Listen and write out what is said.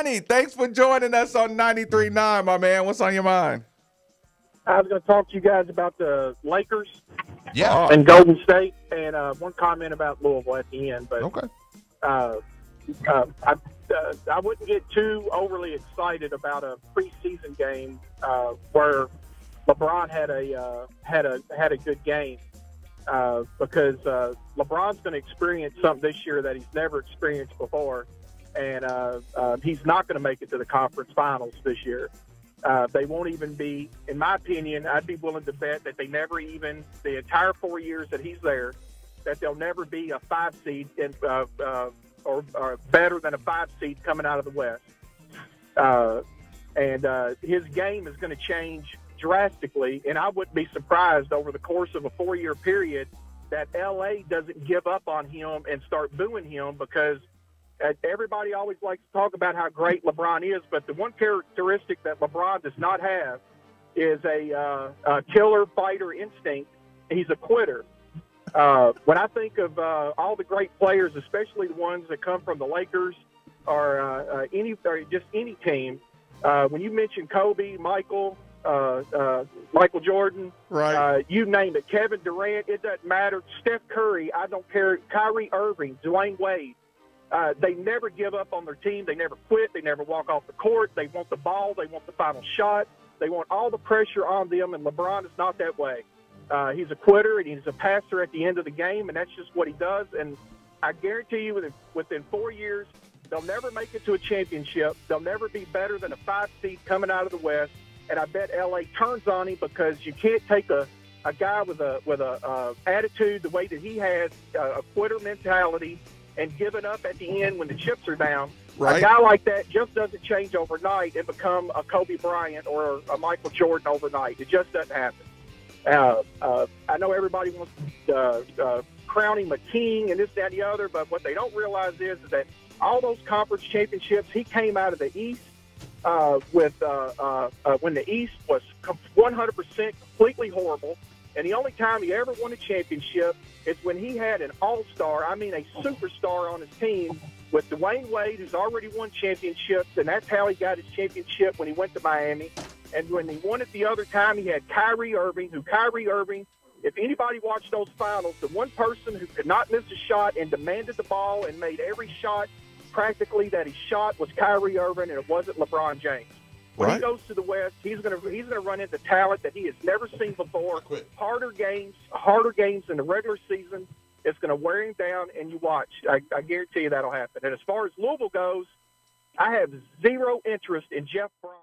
Manny, thanks for joining us on 93.9, my man. What's on your mind? I was going to talk to you guys about the Lakers Yeah. and Golden State, and one comment about Louisville at the end. But Okay. I wouldn't get too overly excited about a preseason game where LeBron had a good game because LeBron's going to experience something this year that he's never experienced before, and he's not going to make it to the conference finals this year. They won't even be, in my opinion, I'd be willing to bet that they never even, the entire 4 years that he's there, that they'll never be a 5 seed or better than a 5 seed coming out of the West. And his game is going to change drastically, and I wouldn't be surprised over the course of a 4-year period that L.A. doesn't give up on him and start booing him, because everybody always likes to talk about how great LeBron is, but the one characteristic that LeBron does not have is a killer fighter instinct. He's a quitter. When I think of all the great players, especially the ones that come from the Lakers or just any team, when you mention Kobe, Michael Jordan, Right. You name it, Kevin Durant, it doesn't matter, Steph Curry, I don't care, Kyrie Irving, Dwayne Wade, they never give up on their team. They never quit. They never walk off the court. They want the ball. They want the final shot. They want all the pressure on them, and LeBron is not that way. He's a quitter, and he's a passer at the end of the game, and that's just what he does. And I guarantee you within 4 years, they'll never make it to a championship. They'll never be better than a 5 seed coming out of the West. And I bet L.A. turns on him, because you can't take a guy with a attitude the way that he has, a quitter mentality, and giving up at the end when the chips are down. Right. A guy like that just doesn't change overnight and become a Kobe Bryant or a Michael Jordan overnight. It just doesn't happen. I know everybody wants to crown him a king and this, that, and the other, but what they don't realize is that all those conference championships, he came out of the East when the East was 100% completely horrible. And the only time he ever won a championship is when he had an all-star, I mean a superstar on his team with Dwayne Wade, who's already won championships, and that's how he got his championship when he went to Miami. And when he won it the other time, he had Kyrie Irving, if anybody watched those finals, the one person who could not miss a shot and demanded the ball and made every shot practically that he shot was Kyrie Irving, and it wasn't LeBron James. When he goes to the West, he's going to run into talent that he has never seen before. Harder games in the regular season. It's going to wear him down, and you watch. I guarantee you that'll happen. And as far as Louisville goes, I have zero interest in Jeff Brom.